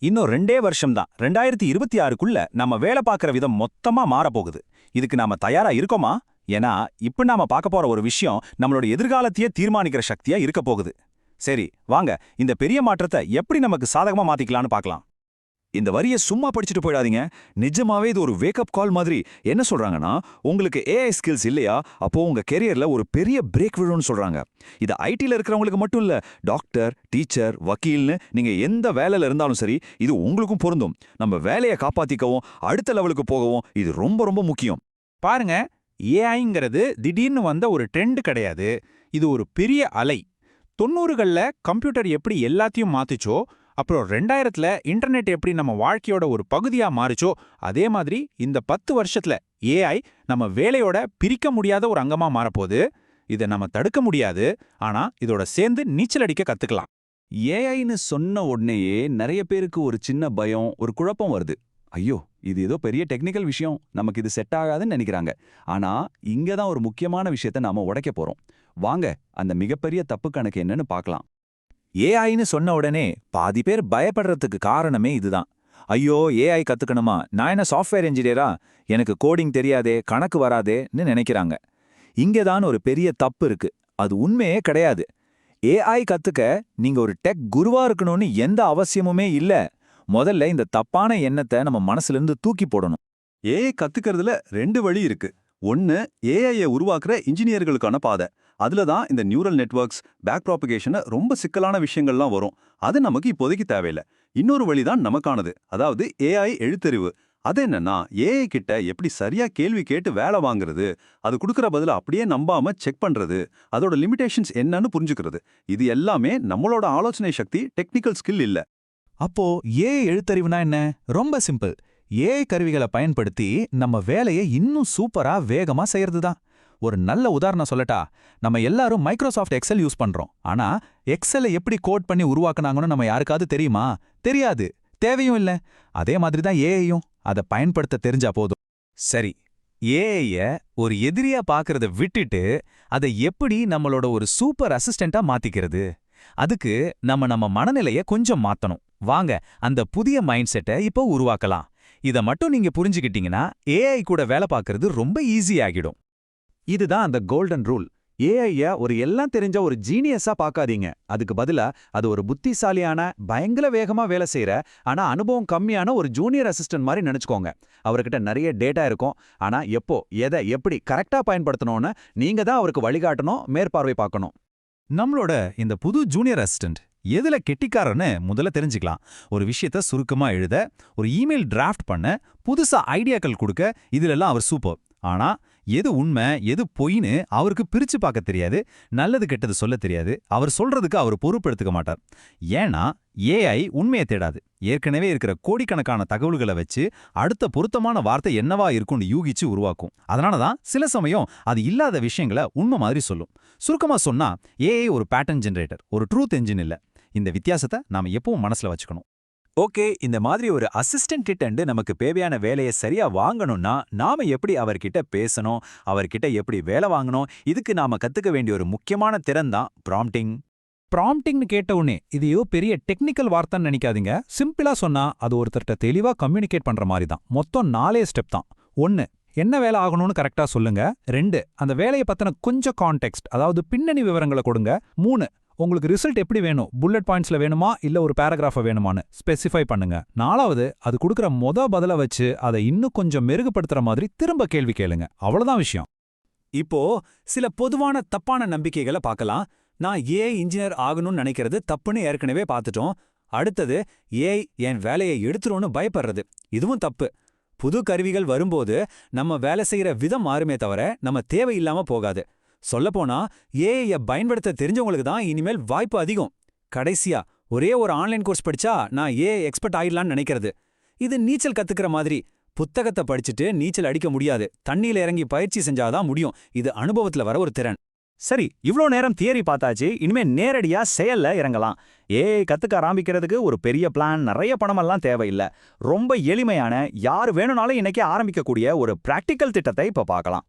இன்னும் 2 வருஷம் தான் 2026க்குள்ள நம்ம வேலை பார்க்குற விதம் மொத்தமா மாறப்போகுது. இதுக்கு நாம தயாரா இருக்கோமா? ஏன்னா இப்ப நாம பார்க்க போற ஒரு விஷயம் நம்மளோட எதிர்காலத்தையே தீர்மானிக்கிற சக்தியா இருக்க போகுது. சரி, வாங்க இந்த பெரிய மாற்றத்தை எப்படி நமக்கு சாதகமா மாத்திக்கலாம்னு பார்க்கலாம். இந்த வரிய சும்மா படிச்சுட்டு போயிடாதீங்க. நிஜமாவே இது ஒரு வேக்கப் கால் மாதிரி. என்ன சொல்றாங்கன்னா, உங்களுக்கு ஏஐ ஸ்கில்ஸ் இல்லையா, அப்போ உங்க கெரியர்ல ஒரு பெரிய பிரேக் விழுன்னு சொல்றாங்க. இது ஐடில இருக்கிறவங்களுக்கு மட்டும் இல்ல, டாக்டர், டீச்சர், வக்கீல்னு நீங்க எந்த வேலையில இருந்தாலும் சரி, இது உங்களுக்கும் பொருந்தும். நம்ம வேலையை காப்பாத்திக்கவும் அடுத்த லெவலுக்கு போகவும் இது ரொம்ப ரொம்ப முக்கியம். பாருங்க, ஏஐங்கிறது திடீர்னு வந்த ஒரு ட்ரெண்ட் கிடையாது. இது ஒரு பெரிய அலை. 90கள்ல கம்ப்யூட்டர் எப்படி எல்லாத்தையும் மாத்துச்சோ, அப்புறம் 2000ல இன்டர்நெட் எப்படி நம்ம வாழ்க்கையோட ஒரு பகுதியா மாறுச்சோ, அதே மாதிரி இந்த 10 வருஷத்துல ஏஐ நம்ம வேலையோட பிரிக்க முடியாத ஒரு அங்கமா மாறப்போகுது. இதை நம்ம தடுக்க முடியாது, ஆனா இதோட சேர்ந்து நீச்சல் அடிக்க கத்துக்கலாம். ஏஐன்னு சொன்ன உடனேயே நிறைய பேருக்கு ஒரு சின்ன பயம், ஒரு குழப்பம் வருது. ஐயோ, இது ஏதோ பெரிய டெக்னிக்கல் விஷயம், நமக்கு இது செட் ஆகாதுன்னு நினைக்கிறாங்க. ஆனா இங்க தான் ஒரு முக்கியமான விஷயத்த நாம உடைக்க போறோம். வாங்க அந்த மிகப்பெரிய தப்பு கணக்கு என்னன்னு பார்க்கலாம். ஏஐன்னு சொன்ன உடனே பாதி பேர் பயப்படுறதுக்கு காரணமே இதுதான். ஐயோ, ஏஐ கத்துக்கணுமா, நான் என்ன சாஃப்ட்வேர் இன்ஜினியரா, எனக்கு கோடிங் தெரியாதே, கணக்கு வராதேன்னு நினைக்கிறாங்க. இங்கேதான் ஒரு பெரிய தப்பு இருக்கு. அது உண்மையே கிடையாது. ஏஐ கத்துக்க நீங்க ஒரு டெக் குருவா இருக்கணும்னு எந்த அவசியமுமே இல்ல. முதல்ல இந்த தப்பான எண்ணத்தை நம்ம மனசுல இருந்து தூக்கி போடணும். ஏஐ கத்துக்கிறதுல 2 வழி இருக்கு. ஒன்னு, ஏஐயை உருவாக்குற இன்ஜினியர்களுக்கான பாதை. அதுல தான் இந்த நியூரல் நெட்வொர்க்ஸ், பேக் ப்ராபகேஷன் ரொம்ப சிக்கலான விஷயங்கள்லாம் வரும். அது நமக்கு இப்போதைக்கு தேவையில்ல. இன்னொரு வழிதான் நமக்கானது, அதாவது ஏஐ எழுத்தறிவு. அது என்னன்னா, ஏஐ கிட்ட எப்படி சரியா கேள்வி கேட்டு வேலை வாங்குறது, அது கொடுக்குற பதில அப்படியே நம்பாம செக் பண்றது, அதோட லிமிடேஷன்ஸ் என்னன்னு புரிஞ்சுக்கிறது. இது எல்லாமே நம்மளோட ஆலோசனை சக்தி, டெக்னிக்கல் ஸ்கில் இல்ல. அப்போ ஏஐ எழுத்தறிவுனா என்ன? ரொம்ப சிம்பிள். ஏஐ கருவிகளை பயன்படுத்தி நம்ம வேலையை இன்னும் சூப்பரா வேகமா செய்யறதுதான். ஒரு நல்ல உதாரணம் சொல்லட்டா, நம்ம எல்லாரும் மைக்ரோசாஃப்ட் எக்ஸல் யூஸ் பண்றோம். ஆனா எக்ஸலை எப்படி கோட் பண்ணி உருவாக்குனாங்கன்னு நம்ம யாருக்காவது தெரியுமா? தெரியாது, தேவையும் இல்ல. அதே மாதிரி தான் ஏஐயும். அதை பயன்படுத்த தெரிஞ்சா போதும். சரி, ஏஐய ஒரு எதிரியா பார்க்கறத விட்டுட்டு அதை எப்படி நம்மளோட ஒரு சூப்பர் அசிஸ்டண்டா மாத்திக்கிறது? அதுக்கு நம்ம மனநிலைய கொஞ்சம் மாத்தணும். வாங்க அந்த புதிய மைண்ட் செட்டை இப்போ உருவாக்கலாம். இத மட்டும் நீங்க புரிஞ்சுக்கிட்டீங்கன்னா ஏஐ கூட வேலை பார்க்கறது ரொம்ப ஈஸி ஆகிடும். இதுதான் அந்த கோல்டன் ரூல். ஏஐய ஒரு எல்லாம் தெரிஞ்ச ஒரு ஜீனியஸா பார்க்காதீங்க. அதுக்கு பதிலா அது ஒரு புத்திசாலியான, பயங்கர வேகமா வேலை செய்யற, ஆனா அனுபவம் கம்மியான ஒரு ஜூனியர் அசிஸ்டன்ட் மாதிரி நினைச்சுக்கோங்க. அவர்கிட்ட நிறைய டேட்டா இருக்கும். ஆனா எப்போ, எதை, எப்படி கரெக்டா பயன்படுத்தணும்னு நீங்க தான் அவருக்கு வழிகாட்டணும், மேற்பார்வை பார்க்கணும். நம்மளோட இந்த புது ஜூனியர் அசிஸ்டன்ட் எதுல கெட்டிக்காரன்னு முதல்ல தெரிஞ்சுக்கலாம். ஒரு விஷயத்த சுருக்கமா எழுத, ஒரு இமெயில் டிராஃப்ட் பண்ண, புதுசா ஐடியாக்கள் கொடுக்க, இதுலெல்லாம் அவர் சூப்பர். ஆனா எது உண்மை எது பொய்ன்னு அவருக்கு பிரிச்சு பார்க்க தெரியாது, நல்லது கெட்டது சொல்ல தெரியாது. அவர் சொல்றதுக்கு அவர் பொறுப்பெடுத்துக்க மாட்டார். ஏன்னா ஏஐ உண்மையை தேடாது. ஏற்கனவே இருக்கிற கோடிக்கணக்கான தகவல்களை வச்சு அடுத்த பொருத்தமான வார்த்தை என்னவா இருக்கும்னு யூகிச்சு உருவாக்கும். அதனாலதான் சில சமயம் அது இல்லாத விஷயங்களை உண்மை மாதிரி சொல்லும். சுருக்கமா சொன்னா ஏஐ ஒரு பேட்டர்ன் ஜெனரேட்டர், ஒரு ட்ரூத் என்ஜின் இல்ல. இந்த வித்தியாசத்தை நாம எப்பவும் மனசுல வச்சுக்கணும். ஓகே, இந்த மாதிரி ஒரு அசிஸ்டன்ட் கிட்ட நமக்கு தேவையான வேலையை சரியா வாங்கணும்னா நாம எப்படி அவர்கிட்ட பேசணும், அவர்கிட்ட எப்படி வேலை வாங்கணும், இதுக்கு நாம கத்துக்க வேண்டிய ஒரு முக்கியமான திறன் தான் ப்ராம்ப்டிங். ப்ராம்ப்டிங்னு கேட்ட உடனே இது ஏதோ பெரிய டெக்னிக்கல் வார்த்தைன்னு நினைக்காதீங்க. சிம்பிளா சொன்னா அது ஒருத்தர்கிட்ட தெளிவா கம்யூனிகேட் பண்ற மாதிரி தான். மொத்தம் 4 ஸ்டெப் தான். 1, என்ன வேலை ஆகணும்னு கரெக்டா சொல்லுங்க. 2, அந்த வேலையை பத்தின கொஞ்சம் கான்டெக்ஸ்ட், அதாவது பின்னணி விவரங்களை கொடுங்க. 3, உங்களுக்கு ரிசல்ட் எப்படி வேணும், புல்லட் பாயிண்ட்ஸ்ல வேணுமா இல்ல ஒரு பேராகிராஃப வேணுமான்னு ஸ்பெசிஃபை பண்ணுங்க. 4வது, அது கொடுக்குற பதில வச்சு அதை இன்னும் கொஞ்சம் மெருகுபடுத்துற மாதிரி திரும்ப கேள்வி கேளுங்க. அவ்வளவுதான் விஷயம். இப்போ சில பொதுவான தப்பான நம்பிக்கைகளை பார்க்கலாம். நான் ஏஐ இன்ஜினியர் ஆகணும்னு நினைக்கிறது தப்புன்னு ஏற்கனவே பார்த்துட்டோம். அடுத்தது, ஏஐ என் வேலையை எடுத்துரும்னு பயப்படுறது, இதுவும் தப்பு. புது கருவிகள் வரும்போது நம்ம வேலை செய்யற விதம் மாறுமே தவிர நம்ம தேவையில்லாம போகாது. சொல்லப்போனா ஏஐய பயன்படுத்த தெரிஞ்சவங்களுக்கு தான் இனிமேல் வாய்ப்பு அதிகம். கடைசியா, ஒரே ஒரு ஆன்லைன் கோர்ஸ் படிச்சா நான் ஏஐ எக்ஸ்பர்ட் ஆயிடலான்னு நினைக்கிறது, இது நீச்சல் கத்துக்கிற மாதிரி. புத்தகத்தை படிச்சுட்டு நீச்சல் அடிக்க முடியாது, தண்ணியில இறங்கி பயிற்சி செஞ்சாதான் முடியும். இது அனுபவத்துல வர ஒரு திறன். சரி, இவ்ளோ நேரம் தியரி பார்த்தாச்சு. இனிமே நேரடியா செயல்ல இறங்கலாம். ஏஐ கத்துக்க ஆரம்பிக்கிறதுக்கு ஒரு பெரிய பிளான், நிறைய பணமெல்லாம் தேவையில்லை. ரொம்ப எளிமையான, யார் வேணும்னாலும் இன்னைக்கு ஆரம்பிக்கக்கூடிய ஒரு பிராக்டிக்கல் திட்டத்தை இப்ப பார்க்கலாம்.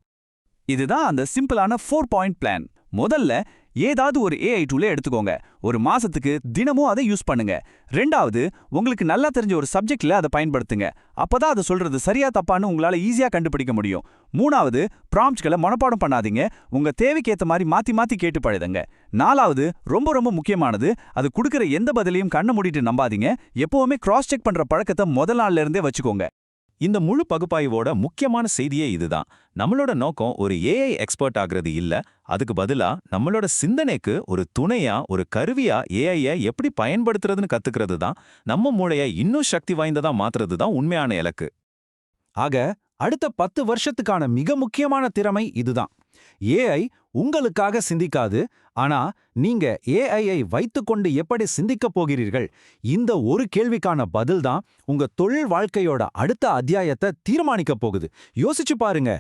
இதுதான் அந்த சிம்பிளான 4 பாயிண்ட் பிளான். முதல்ல ஏதாவது ஒரு ஏஐ டூலை எடுத்துக்கோங்க. ஒரு மாசத்துக்கு தினமும் அதை யூஸ் பண்ணுங்க. 2வது, உங்களுக்கு நல்லா தெரிஞ்ச ஒரு சப்ஜெக்ட்ல அதை பயன்படுத்துங்க. அப்பதான் அது சொல்றது சரியா தப்பான்னு உங்களால ஈஸியா கண்டுபிடிக்க முடியும். 3வது, ப்ராம்ப்ட்களை மனப்பாடம் பண்ணாதீங்க. உங்க தேவைக்கு ஏத்த மாதிரி மாத்தி மாத்தி கேட்டு பழகுங்க. 4வது, ரொம்ப ரொம்ப முக்கியமானது, அது கொடுக்கிற எந்த பதிலையும் கண்ணை மூடிட்டு நம்பாதீங்க. எப்பவுமே கிராஸ் செக் பண்ற பழக்கத்தை முதல் நாள்ல இருந்தே வச்சுக்கோங்க. இந்த முழு பகுப்பாய்வோட முக்கியமான செய்தியே இதுதான். நம்மளோட நோக்கம் ஒரு ஏஐ எக்ஸ்பர்ட் ஆகிறது இல்ல, அதுக்கு பதிலா நம்மளோட சிந்தனைக்கு ஒரு துணையா, ஒரு கருவியா ஏஐயை எப்படி பயன்படுத்துறதுன்னு கத்துக்கிறது தான். நம்ம மூளையை இன்னும் சக்தி வாய்ந்ததா மாத்துறது தான் உண்மையான இலக்கு. ஆக அடுத்த 10 வருஷத்துக்கான மிக முக்கியமான திறமை இதுதான். ஏஐ உங்களுக்காக சிந்திக்காது, ஆனா நீங்க ஏஐயை வைத்துக்கொண்டு எப்படி சிந்திக்கப் போகிறீர்கள்? இந்த ஒரு கேள்விக்கான பதில் தான் உங்க தொழில் வாழ்க்கையோட அடுத்த அத்தியாயத்தை தீர்மானிக்கப் போகுது. யோசிச்சு பாருங்க.